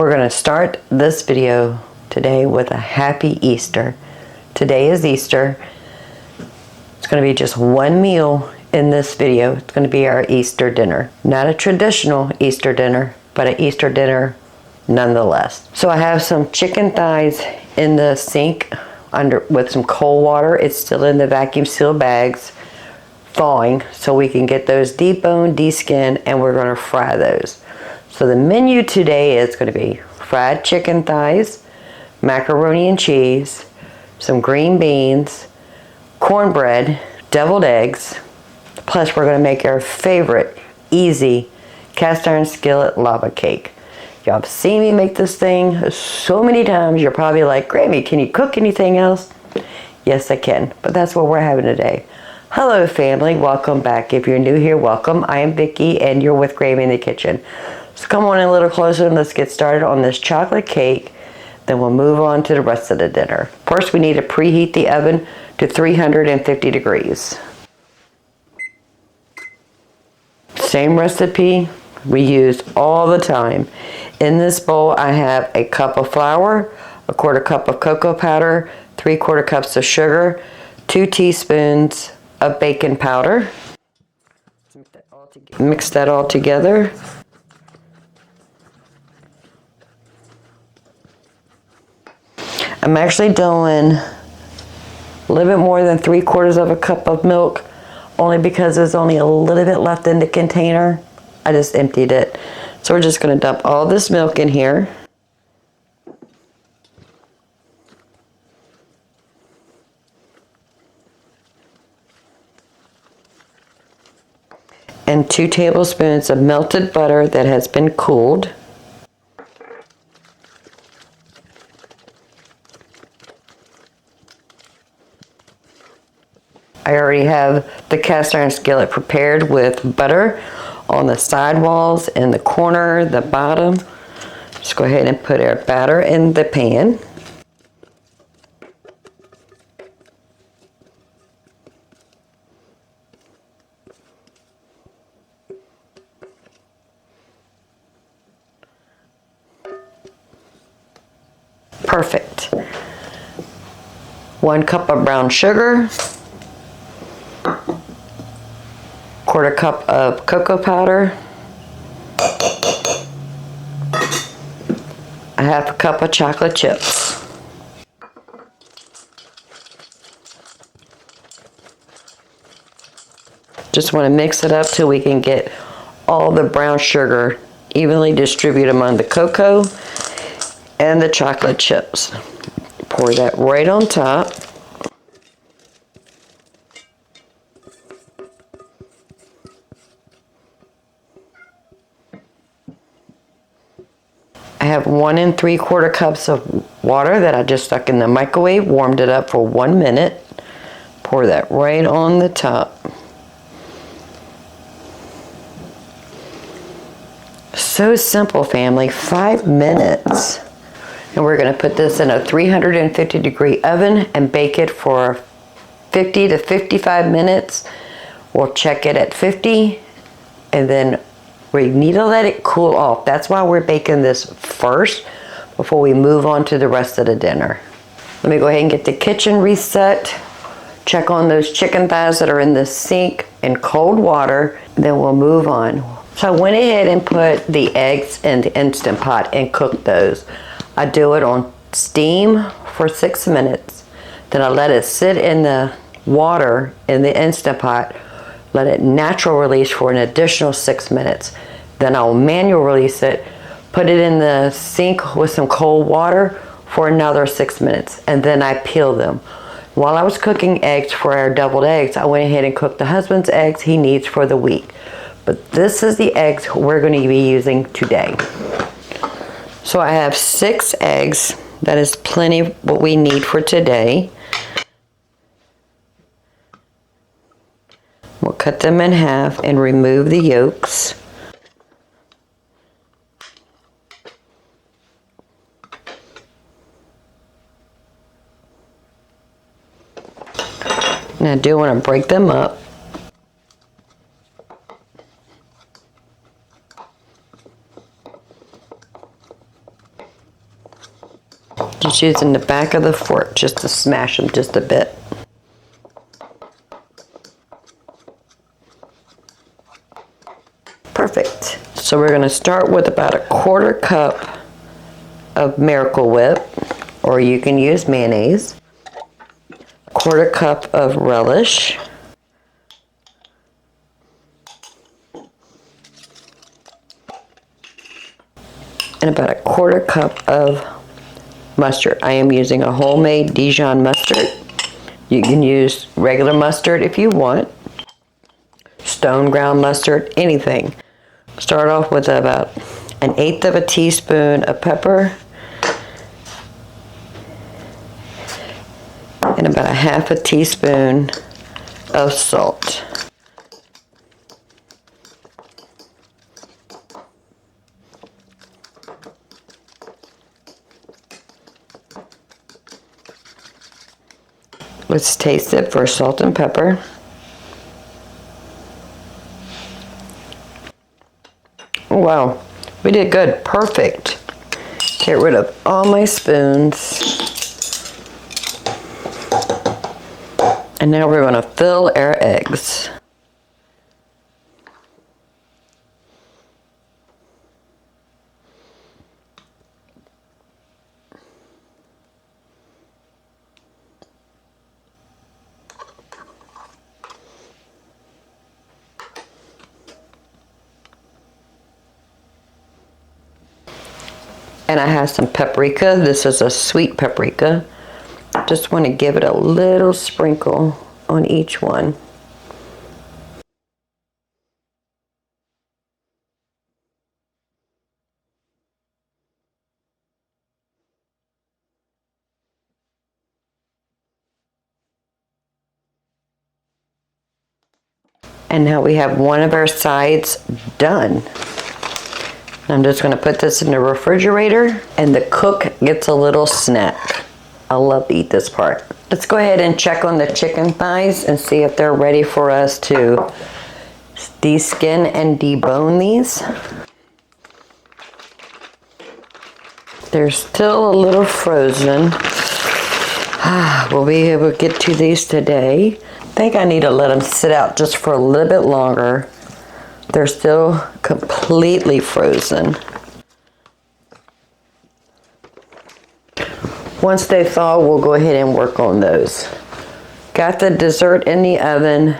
We're going to start this video today with a happy Easter. Today is Easter. It's going to be just one meal in this video. It's going to be our Easter dinner. Not a traditional Easter dinner, but an Easter dinner nonetheless. So I have some chicken thighs in the sink with some cold water. It's still in the vacuum sealed bags, thawing, so we can get those deboned, de-skinned, and we're going to fry those. So the menu today is going to be fried chicken thighs, macaroni and cheese, some green beans, cornbread, deviled eggs, plus we're going to make our favorite easy cast iron skillet lava cake. Y'all have seen me make this thing so many times, you're probably like, Grammy, can you cook anything else? Yes, I can, but that's what we're having today. Hello family, welcome back. If you're new here, welcome. I am Vicki and you're with Grammy in the kitchen. So come on in a little closer and let's get started on this chocolate cake. Then we'll move on to the rest of the dinner. First, we need to preheat the oven to 350 degrees. Same recipe we use all the time. In this bowl, I have a cup of flour, a quarter cup of cocoa powder, 3/4 cups of sugar, 2 teaspoons of baking powder. Mix that all together. I'm actually doing a little bit more than 3/4 cup of milk, only because there's only a little bit left in the container. I just emptied it. So we're just going to dump all this milk in here. And 2 tablespoons of melted butter that has been cooled. I already have the cast iron skillet prepared with butter on the side walls, in the corner, the bottom. Just go ahead and put our batter in the pan. Perfect. 1 cup of brown sugar. 1/4 cup of cocoa powder, 1/2 cup of chocolate chips. Just want to mix it up till we can get all the brown sugar evenly distributed among the cocoa and the chocolate chips. Pour that right on top. I have 1 3/4 cups of water that I just stuck in the microwave, warmed it up for 1 minute. Pour that right on the top. So simple, family, 5 minutes. And we're going to put this in a 350 degree oven and bake it for 50 to 55 minutes. We'll check it at 50 and then we need to let it cool off. That's why we're baking this first before we move on to the rest of the dinner. Let me go ahead and get the kitchen reset. Check on those chicken thighs that are in the sink in cold water. Then we'll move on. So I went ahead and put the eggs in the Instant Pot and cooked those. I do it on steam for 6 minutes. Then I let it sit in the water in the Instant Pot. Let it natural release for an additional 6 minutes. Then I'll manual release it, put it in the sink with some cold water for another 6 minutes, and then I peel them. While I was cooking eggs for our deviled eggs, I went ahead and cooked the husband's eggs he needs for the week. But this is the eggs we're going to be using today. So I have 6 eggs. That is plenty what we need for today. We'll cut them in half and remove the yolks. And I do want to break them up. just using the back of the fork just to smash them just a bit. Perfect. So we're going to start with about a 1/4 cup of Miracle Whip, or you can use mayonnaise, 1/4 cup of relish, and about a 1/4 cup of mustard. I am using a homemade Dijon mustard. You can use regular mustard if you want, stone ground mustard, anything. Start off with about 1/8 of a teaspoon of pepper and about a 1/2 teaspoon of salt. Let's taste it for salt and pepper. Wow, we did good. Perfect. Get rid of all my spoons. And now we're going to fill our eggs. And I have some paprika. This is a sweet paprika. Just want to give it a little sprinkle on each one. And now we have one of our sides done. I'm just going to put this in the refrigerator, and the cook gets a little snack. I love to eat this part. Let's go ahead and check on the chicken thighs and see if they're ready for us to de-skin and debone these. They're still a little frozen. We'll be able to get to these today. I think I need to let them sit out just for a little bit longer. They're still completely frozen. Once they thaw, we'll go ahead and work on those. Got the dessert in the oven,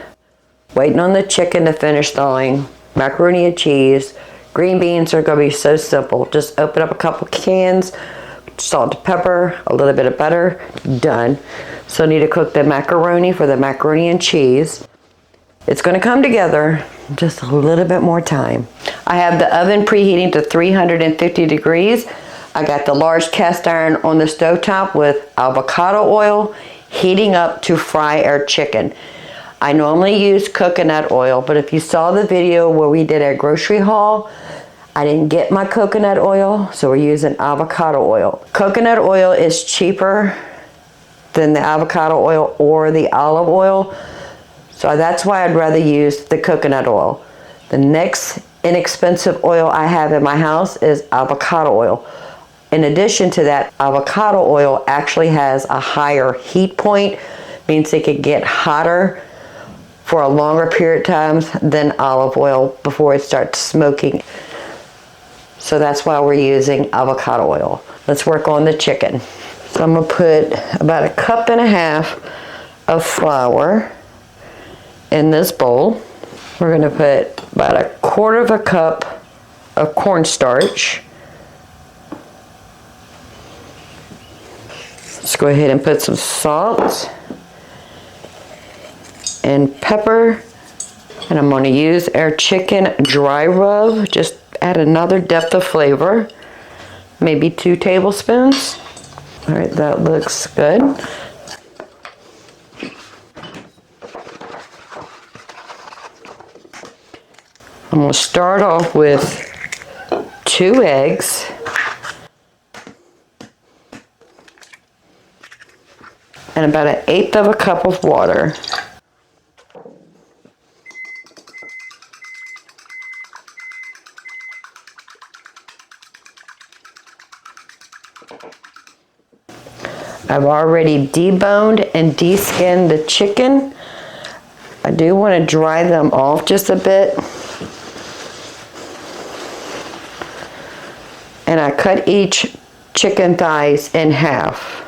waiting on the chicken to finish thawing, macaroni and cheese. Green beans are going to be so simple. Just open up a couple cans, salt and pepper, a little bit of butter, done. So I need to cook the macaroni for the macaroni and cheese. It's going to come together, just a little bit more time. I have the oven preheating to 350 degrees. I got the large cast iron on the stovetop with avocado oil heating up to fry our chicken. I normally use coconut oil, but if you saw the video where we did our grocery haul, I didn't get my coconut oil, so we're using avocado oil. Coconut oil is cheaper than the avocado oil or the olive oil, so that's why I'd rather use the coconut oil. The next inexpensive oil I have in my house is avocado oil. In addition to that, avocado oil actually has a higher heat point, means it could get hotter for a longer period of time than olive oil before it starts smoking. So that's why we're using avocado oil. Let's work on the chicken. So I'm gonna put about 1.5 cups of flour in this bowl. We're gonna put about 1/4 cup of cornstarch. Let's go ahead and put some salt and pepper. And I'm gonna use our chicken dry rub. Just add another depth of flavor. Maybe 2 tablespoons. All right, that looks good. I'm gonna start off with 2 eggs. And about 1/8 cup of water. I've already deboned and deskinned the chicken. I do want to dry them off just a bit. And I cut each chicken thighs in half.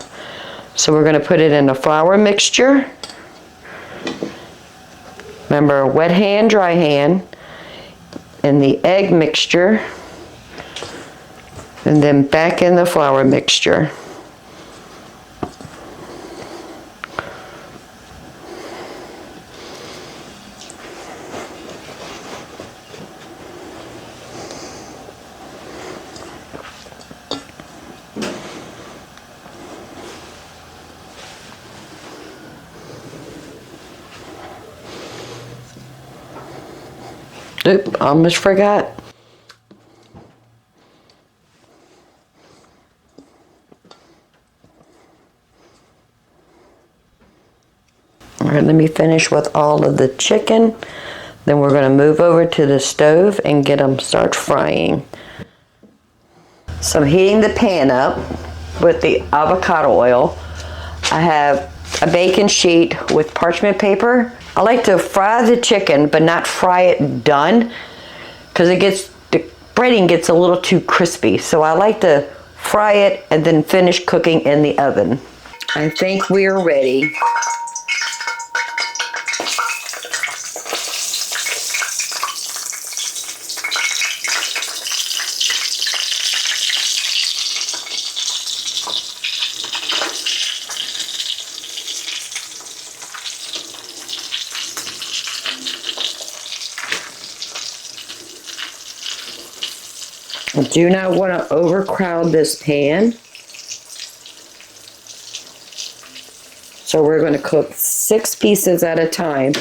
So we're going to put it in the flour mixture. Remember, wet hand, dry hand. And the egg mixture. And then back in the flour mixture. Oop, almost forgot. All right, let me finish with all of the chicken. Then we're going to move over to the stove and get them start frying. So I'm heating the pan up with the avocado oil. I have a baking sheet with parchment paper. I like to fry the chicken, but not fry it done, because the breading gets a little too crispy. So I like to fry it and then finish cooking in the oven. I think we are ready. I do not want to overcrowd this pan. So we're going to cook 6 pieces at a time.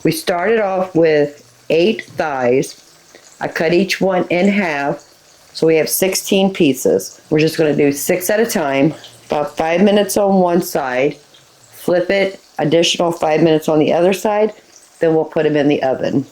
We started off with 8 thighs. I cut each one in half, so we have 16 pieces. We're just going to do 6 at a time, about 5 minutes on one side, flip it, additional 5 minutes on the other side, then we'll put them in the oven.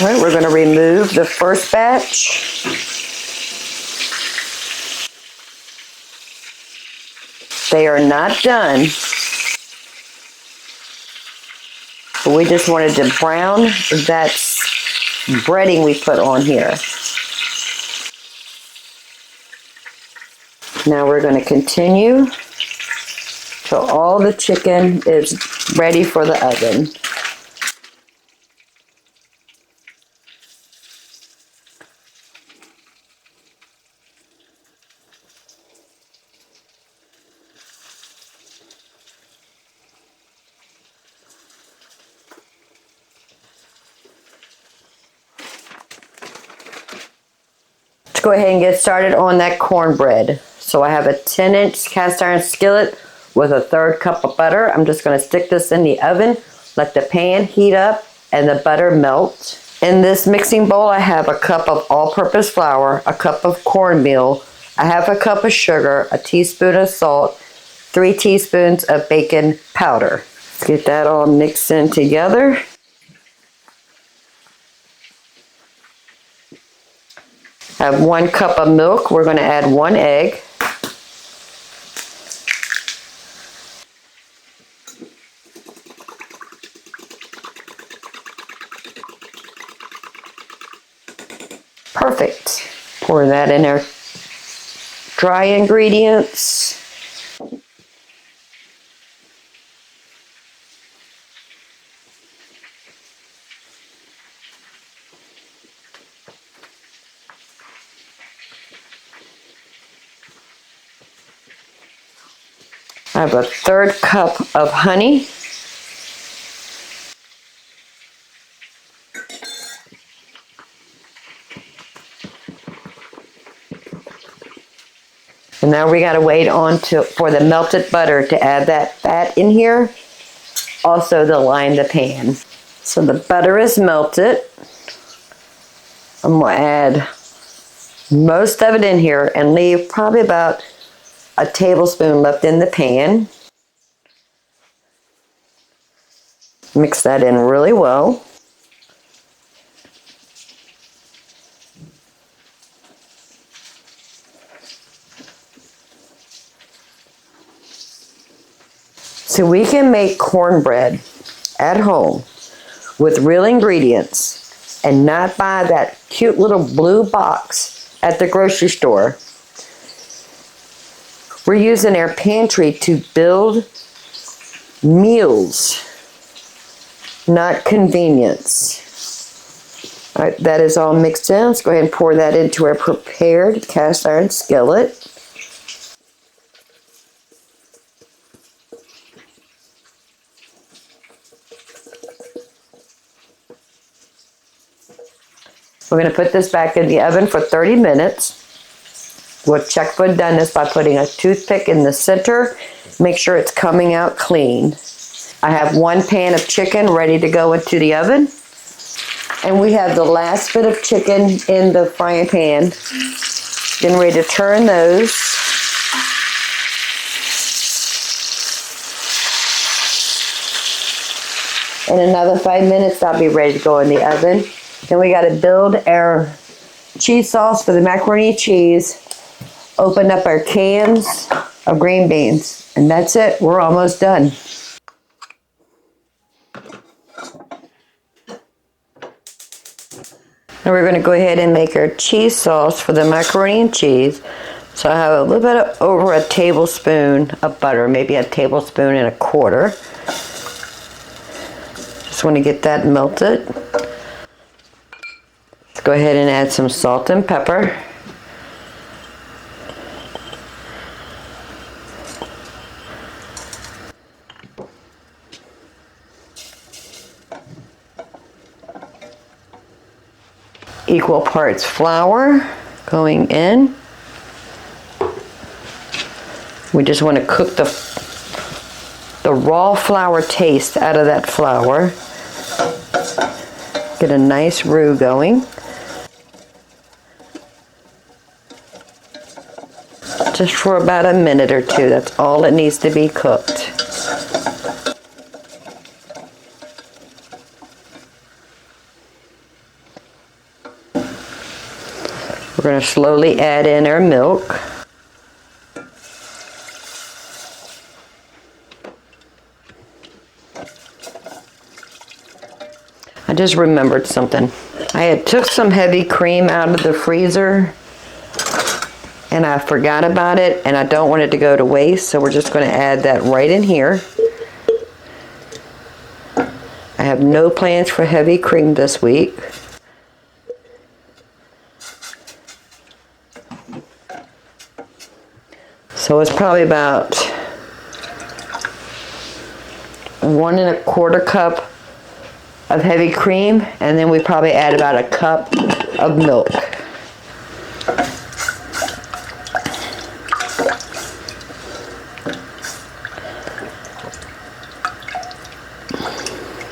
All right, we're going to remove the first batch. They are not done. But we just wanted to brown that breading we put on here. Now we're going to continue till all the chicken is ready for the oven. Let's go ahead and get started on that cornbread. So I have a 10-inch cast iron skillet with a 1/3 cup of butter. I'm just going to stick this in the oven, let the pan heat up and the butter melt. In this mixing bowl, I have a cup of all-purpose flour, a cup of cornmeal, a 1/2 cup of sugar, a teaspoon of salt, 3 teaspoons of baking powder. Let's get that all mixed in together. I have 1 cup of milk. We're going to add 1 egg. Perfect. Pour that in our dry ingredients. I have a 1/3 cup of honey. And now we got to wait for the melted butter to add that fat in here. Also to line the pan. So the butter is melted. I'm going to add most of it in here and leave probably about a tablespoon left in the pan. Mix that in really well. So we can make cornbread at home with real ingredients and not buy that cute little blue box at the grocery store. We're using our pantry to build meals, not convenience. All right, that is all mixed in. Let's go ahead and pour that into our prepared cast iron skillet. We're going to put this back in the oven for 30 minutes. We'll check for doneness by putting a toothpick in the center. Make sure it's coming out clean. I have 1 pan of chicken ready to go into the oven. And we have the last bit of chicken in the frying pan. Getting ready to turn those. In another 5 minutes, I'll be ready to go in the oven. Then we got to build our cheese sauce for the macaroni and cheese. Open up our cans of green beans. And that's it. We're almost done. Now we're going to go ahead and make our cheese sauce for the macaroni and cheese. So I have a little bit of over a tablespoon of butter, maybe a tablespoon and a quarter. Just want to get that melted. Let's go ahead and add some salt and pepper. Equal parts flour going in. We just want to cook the raw flour taste out of that flour. Get a nice roux going. Just for about a minute or two. That's all it needs to be cooked. We're going to slowly add in our milk. I just remembered something. I had took some heavy cream out of the freezer and I forgot about it, and I don't want it to go to waste, so we're just going to add that right in here. I have no plans for heavy cream this week. So it's probably about 1 1/4 cup of heavy cream, and then we probably add about a cup of milk.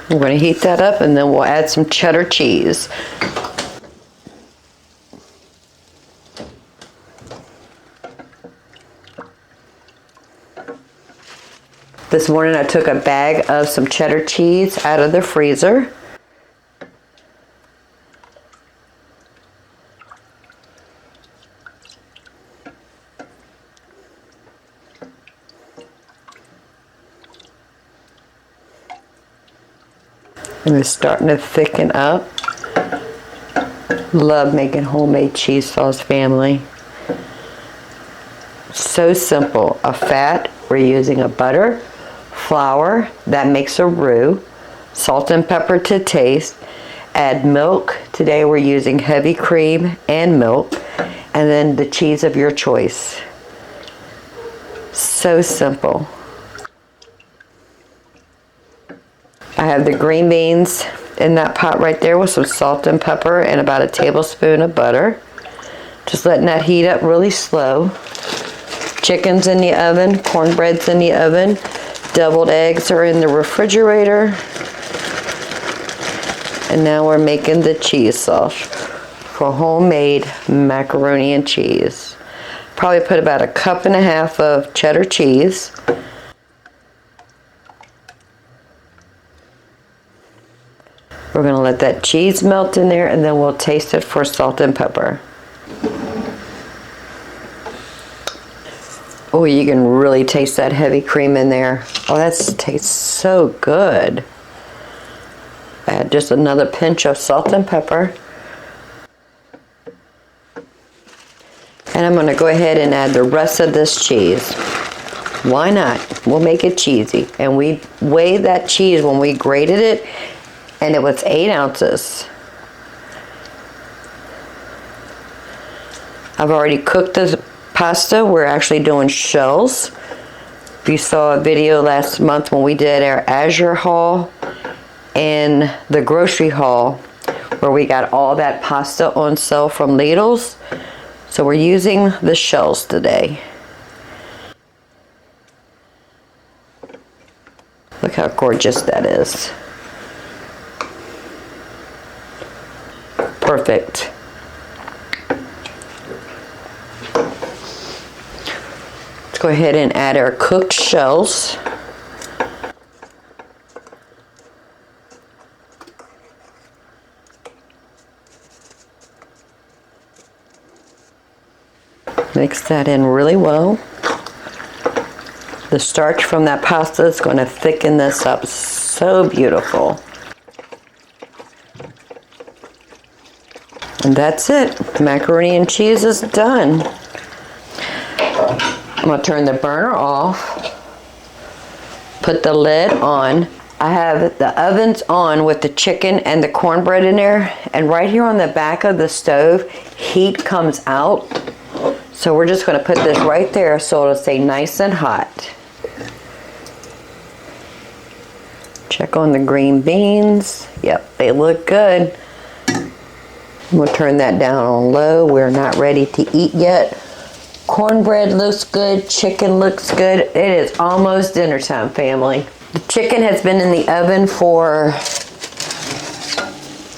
We're going to heat that up, and then we'll add some cheddar cheese. This morning I took a bag of some cheddar cheese out of the freezer. And it's starting to thicken up. Love making homemade cheese sauce, family. So simple. A fat, we're using a butter, flour, that makes a roux, salt and pepper to taste, add milk. Today we're using heavy cream and milk, and then the cheese of your choice. So simple. I have the green beans in that pot right there with some salt and pepper and about a tablespoon of butter. Just letting that heat up really slow. Chicken's in the oven, cornbread's in the oven, deviled eggs are in the refrigerator. And now we're making the cheese sauce for homemade macaroni and cheese. Probably put about 1.5 cups of cheddar cheese. We're going to let that cheese melt in there, and then we'll taste it for salt and pepper. Oh, you can really taste that heavy cream in there. Oh, that tastes so good. Add just another pinch of salt and pepper. And I'm going to go ahead and add the rest of this cheese. Why not? We'll make it cheesy. And we weighed that cheese when we grated it, and it was 8 ounces. I've already cooked the pasta. We're actually doing shells. If you saw a video last month when we did our Azure haul and the grocery haul, where we got all that pasta on sale from Lidl's. So we're using the shells today. Look how gorgeous that is. Perfect. Let's go ahead and add our cooked shells. Mix that in really well. The starch from that pasta is going to thicken this up so beautiful. And that's it. Macaroni and cheese is done. I'm going to turn the burner off. Put the lid on. I have the ovens on with the chicken and the cornbread in there. And right here on the back of the stove, heat comes out. So we're just going to put this right there so it'll stay nice and hot. Check on the green beans. Yep, they look good. We'll turn that down on low. We're not ready to eat yet. Cornbread looks good. Chicken looks good. It is almost dinner time, family. The chicken has been in the oven for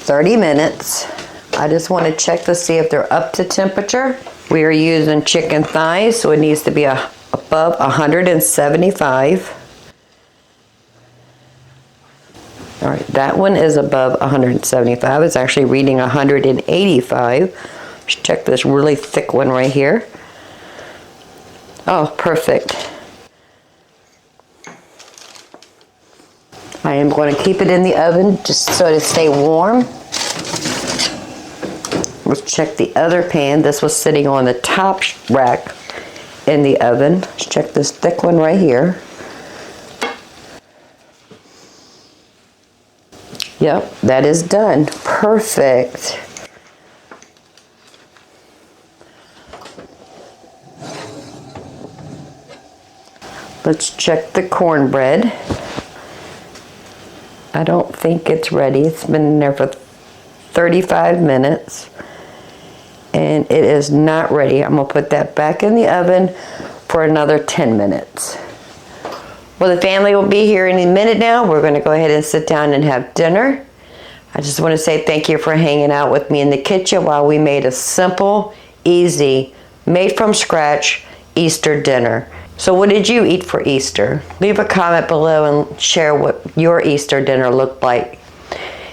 30 minutes. I just want to check to see if they're up to temperature. We are using chicken thighs, so it needs to be above 175. All right, that one is above 175. It's actually reading 185. Check this really thick one right here. Oh, perfect. I am going to keep it in the oven just so to stay warm. Let's check the other pan. This was sitting on the top rack in the oven. Let's check this thick one right here. Yep, that is done. Perfect. Let's check the cornbread. I don't think it's ready. It's been in there for 35 minutes. And it is not ready. I'm going to put that back in the oven for another 10 minutes. Well, the family will be here any minute now. We're going to go ahead and sit down and have dinner. I just want to say thank you for hanging out with me in the kitchen while we made a simple, easy, made from scratch Easter dinner. So what did you eat for Easter? Leave a comment below and share what your Easter dinner looked like.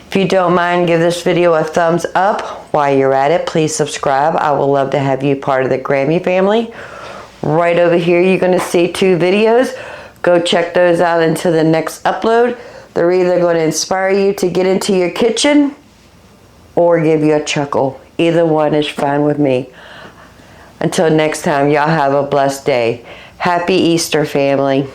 If you don't mind, give this video a thumbs up. While you're at it, please subscribe. I would love to have you part of the Grammy family. Right over here, you're going to see 2 videos. Go check those out until the next upload. They're either going to inspire you to get into your kitchen or give you a chuckle. Either one is fine with me. Until next time, y'all have a blessed day. Happy Easter, family.